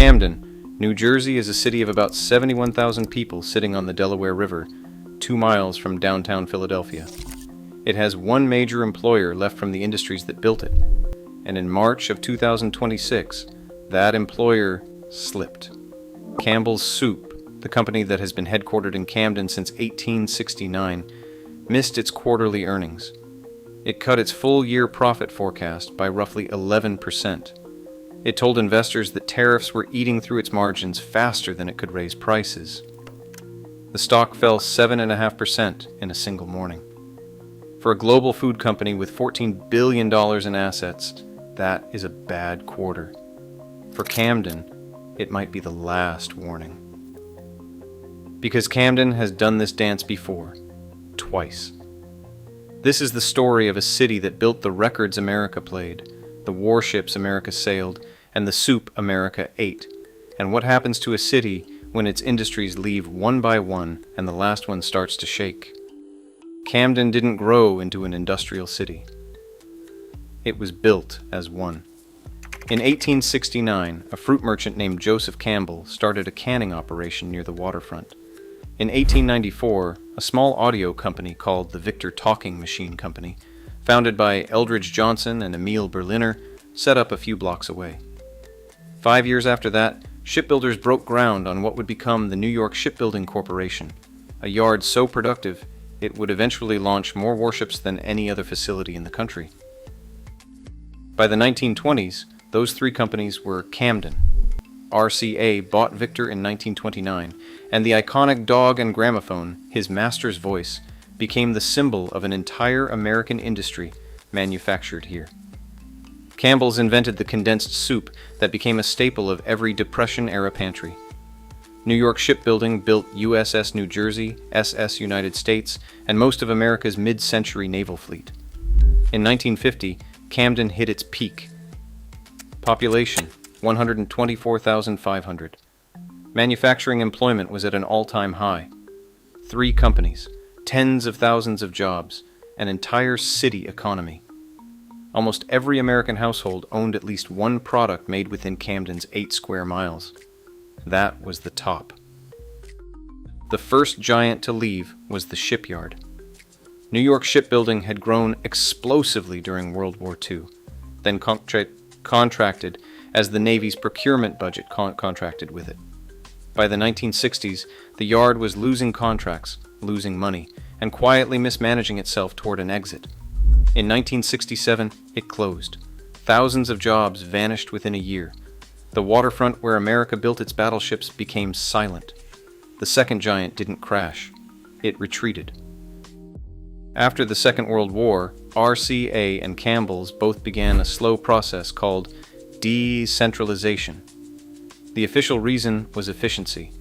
Camden, New Jersey is a city of about 71,000 people sitting on the Delaware River, 2 miles from downtown Philadelphia. It has one major employer left from the industries that built it, and in March of 2026, that employer slipped. Campbell's Soup, the company that has been headquartered in Camden since 1869, missed its quarterly earnings. It cut its full-year profit forecast by roughly 11%. It told investors that tariffs were eating through its margins faster than it could raise prices. The stock fell 7.5% in a single morning. For a global food company with $14 billion in assets, that is a bad quarter. For Camden, it might be the last warning. Because Camden has done this dance before, twice. This is the story of a city that built the records America played, the warships America sailed, and the soup America ate, and what happens to a city when its industries leave one by one and the last one starts to shake. Camden didn't grow into an industrial city. It was built as one. In 1869, a fruit merchant named Joseph Campbell started a canning operation near the waterfront. In 1894, a small audio company called the Victor Talking Machine Company, founded by Eldridge Johnson and Emil Berliner, set up a few blocks away. 5 years after that, shipbuilders broke ground on what would become the York Shipbuilding Corporation, a yard so productive it would eventually launch more warships than any other facility in the country. By the 1920s, those three companies were Camden. RCA bought Victor in 1929, and the iconic dog and gramophone, his master's voice, became the symbol of an entire American industry manufactured here. Campbell's invented the condensed soup that became a staple of every Depression-era pantry. New York Shipbuilding built USS New Jersey, SS United States, and most of America's mid-century naval fleet. In 1950, Camden hit its peak. Population, 124,500. Manufacturing employment was at an all-time high. 3 companies, tens of thousands of jobs, an entire city economy. Almost every American household owned at least one product made within Camden's 8 square miles. That was the top. The first giant to leave was the shipyard. New York shipbuilding had grown explosively during World War II, then contracted as the Navy's procurement budget contracted with it. By the 1960s, the yard was losing contracts, losing money, and quietly mismanaging itself toward an exit. In 1967, it closed. Thousands of jobs vanished within a year. The waterfront where America built its battleships became silent. The second giant didn't crash. It retreated. After the Second World War, RCA and Campbell's both began a slow process called decentralization. The official reason was efficiency.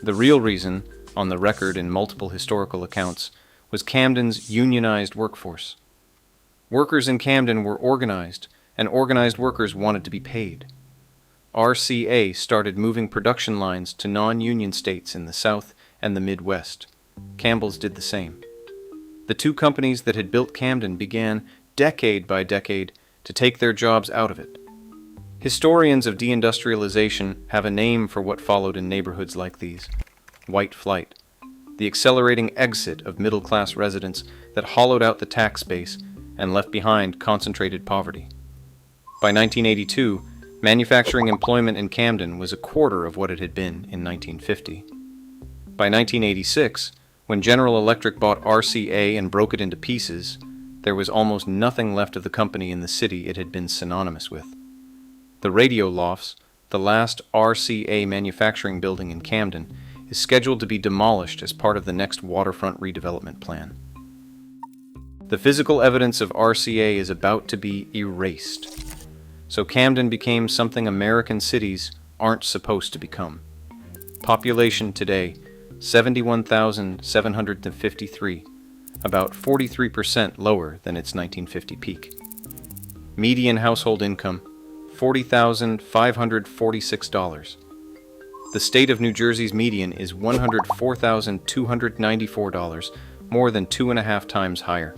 The real reason, on the record in multiple historical accounts, was Camden's unionized workforce. Workers in Camden were organized, and organized workers wanted to be paid. RCA started moving production lines to non-union states in the South and the Midwest. Campbell's did the same. The two companies that had built Camden began, decade by decade, to take their jobs out of it. Historians of deindustrialization have a name for what followed in neighborhoods like these: white flight, the accelerating exit of middle-class residents that hollowed out the tax base and left behind concentrated poverty. By 1982, manufacturing employment in Camden was a quarter of what it had been in 1950. By 1986, when General Electric bought RCA and broke it into pieces, there was almost nothing left of the company in the city it had been synonymous with. The radio lofts, the last RCA manufacturing building in Camden, is scheduled to be demolished as part of the next waterfront redevelopment plan. The physical evidence of RCA is about to be erased. So Camden became something American cities aren't supposed to become. Population today, 71,753, about 43% lower than its 1950 peak. Median household income, $40,546. The state of New Jersey's median is $104,294, more than 2.5 times higher.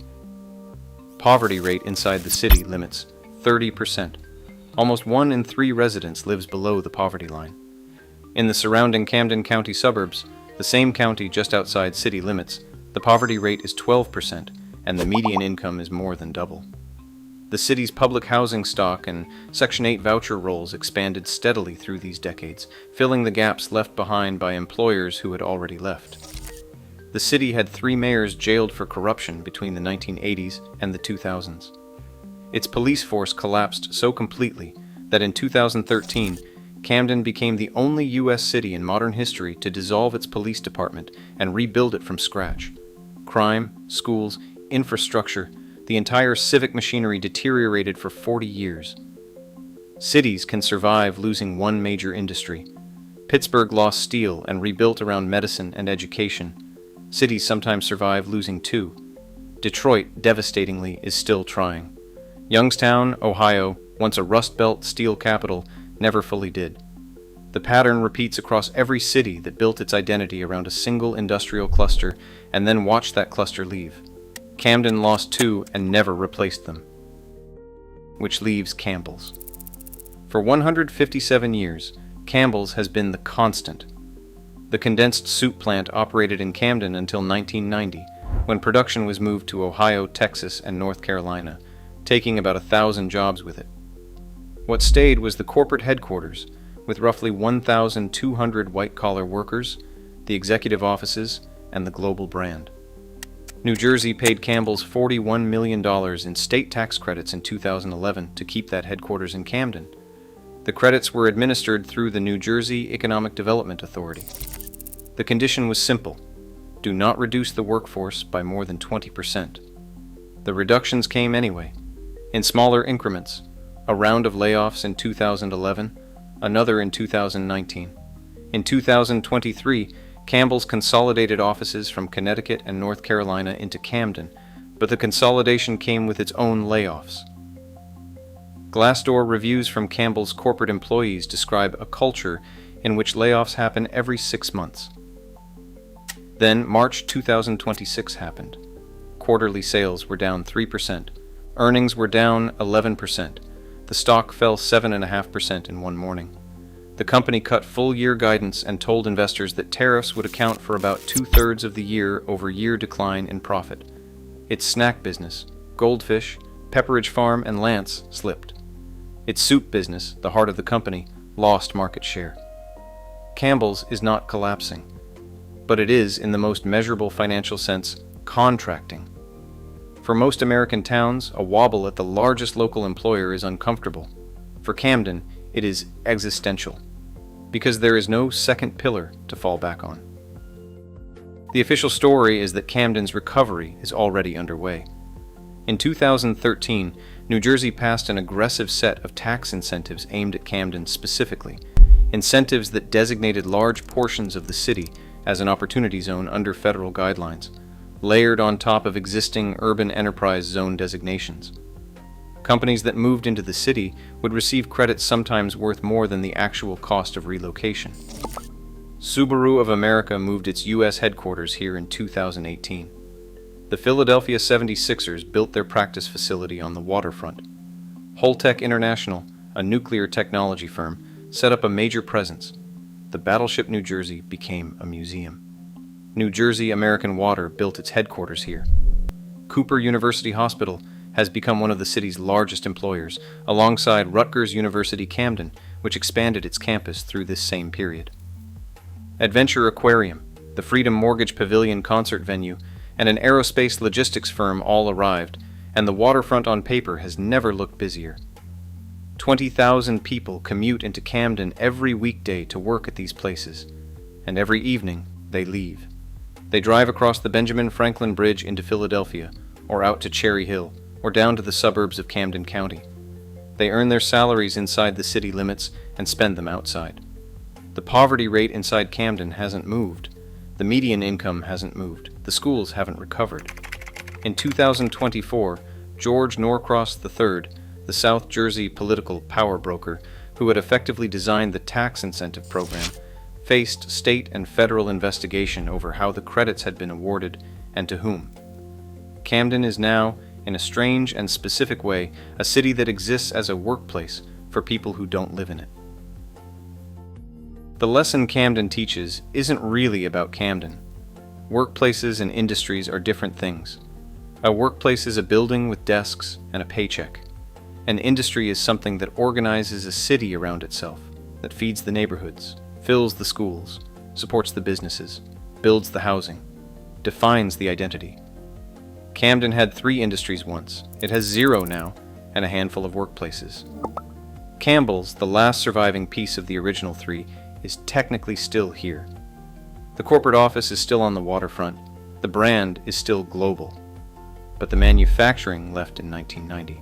Poverty rate inside the city limits 30%. Almost 1 in 3 residents lives below the poverty line. In the surrounding Camden County suburbs, the same county just outside city limits, the poverty rate is 12%, and the median income is more than double. The city's public housing stock and Section 8 voucher rolls expanded steadily through these decades, filling the gaps left behind by employers who had already left. The city had 3 mayors jailed for corruption between the 1980s and the 2000s. Its police force collapsed so completely that in 2013, Camden became the only U.S. city in modern history to dissolve its police department and rebuild it from scratch. Crime, schools, infrastructure, the entire civic machinery deteriorated for 40 years. Cities can survive losing one major industry. Pittsburgh lost steel and rebuilt around medicine and education. Cities sometimes survive losing 2. Detroit, devastatingly, is still trying. Youngstown, Ohio, once a Rust Belt steel capital, never fully did. The pattern repeats across every city that built its identity around a single industrial cluster and then watched that cluster leave. Camden lost 2 and never replaced them. Which leaves Campbell's. For 157 years, Campbell's has been the constant. The condensed soup plant operated in Camden until 1990, when production was moved to Ohio, Texas, and North Carolina, taking about 1,000 jobs with it. What stayed was the corporate headquarters, with roughly 1,200 white-collar workers, the executive offices, and the global brand. New Jersey paid Campbell's $41 million in state tax credits in 2011 to keep that headquarters in Camden. The credits were administered through the New Jersey Economic Development Authority. The condition was simple: do not reduce the workforce by more than 20%. The reductions came anyway, in smaller increments, a round of layoffs in 2011, another in 2019. In 2023, Campbell's consolidated offices from Connecticut and North Carolina into Camden, but the consolidation came with its own layoffs. Glassdoor reviews from Campbell's corporate employees describe a culture in which layoffs happen every 6 months. Then March 2026 happened. Quarterly sales were down 3%. Earnings were down 11%. The stock fell 7.5% in one morning. The company cut full-year guidance and told investors that tariffs would account for about 2/3 of the year-over-year decline in profit. Its snack business, Goldfish, Pepperidge Farm, and Lance slipped. Its soup business, the heart of the company, lost market share. Campbell's is not collapsing, but it is, in the most measurable financial sense, contracting. For most American towns, a wobble at the largest local employer is uncomfortable. For Camden, it is existential, because there is no second pillar to fall back on. The official story is that Camden's recovery is already underway. In 2013, New Jersey passed an aggressive set of tax incentives aimed at Camden specifically, incentives that designated large portions of the city as an opportunity zone under federal guidelines, layered on top of existing urban enterprise zone designations. Companies that moved into the city would receive credits sometimes worth more than the actual cost of relocation. Subaru of America moved its U.S. headquarters here in 2018. The Philadelphia 76ers built their practice facility on the waterfront. Holtec International, a nuclear technology firm, set up a major presence. The battleship New Jersey became a museum. New Jersey American Water built its headquarters here. Cooper University Hospital has become one of the city's largest employers, alongside Rutgers University Camden, which expanded its campus through this same period. Adventure Aquarium, the Freedom Mortgage Pavilion concert venue, and an aerospace logistics firm all arrived, and the waterfront on paper has never looked busier. 20,000 people commute into Camden every weekday to work at these places, and every evening they leave. They drive across the Benjamin Franklin Bridge into Philadelphia, or out to Cherry Hill, or down to the suburbs of Camden County. They earn their salaries inside the city limits and spend them outside. The poverty rate inside Camden hasn't moved. The median income hasn't moved. The schools haven't recovered. In 2024, George Norcross III, the South Jersey political power broker who had effectively designed the tax incentive program, faced state and federal investigation over how the credits had been awarded and to whom. Camden is now, in a strange and specific way, a city that exists as a workplace for people who don't live in it. The lesson Camden teaches isn't really about Camden. Workplaces and industries are different things. A workplace is a building with desks and a paycheck. An industry is something that organizes a city around itself, that feeds the neighborhoods, fills the schools, supports the businesses, builds the housing, defines the identity. Camden had 3 industries once. It has 0 now, and a handful of workplaces. Campbell's, the last surviving piece of the original 3, is technically still here. The corporate office is still on the waterfront. The brand is still global. But the manufacturing left in 1990.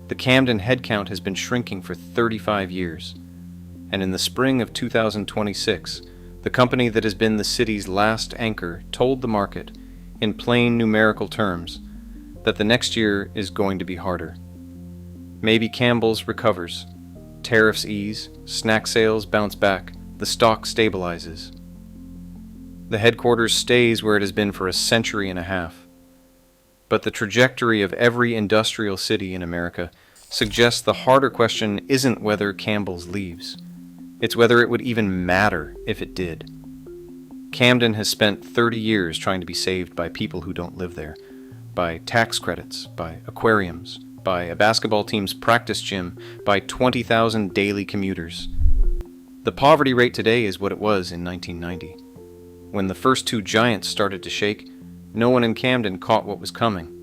The Camden headcount has been shrinking for 35 years. And in the spring of 2026, the company that has been the city's last anchor told the market, in plain numerical terms, that the next year is going to be harder. Maybe Campbell's recovers. Tariffs ease, snack sales bounce back, the stock stabilizes. The headquarters stays where it has been for a century and a half. But the trajectory of every industrial city in America suggests the harder question isn't whether Campbell's leaves. It's whether it would even matter if it did. Camden has spent 30 years trying to be saved by people who don't live there, by tax credits, by aquariums, by a basketball team's practice gym, by 20,000 daily commuters. The poverty rate today is what it was in 1990. When the first 2 giants started to shake, no one in Camden caught what was coming.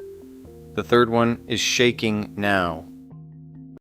The third one is shaking now.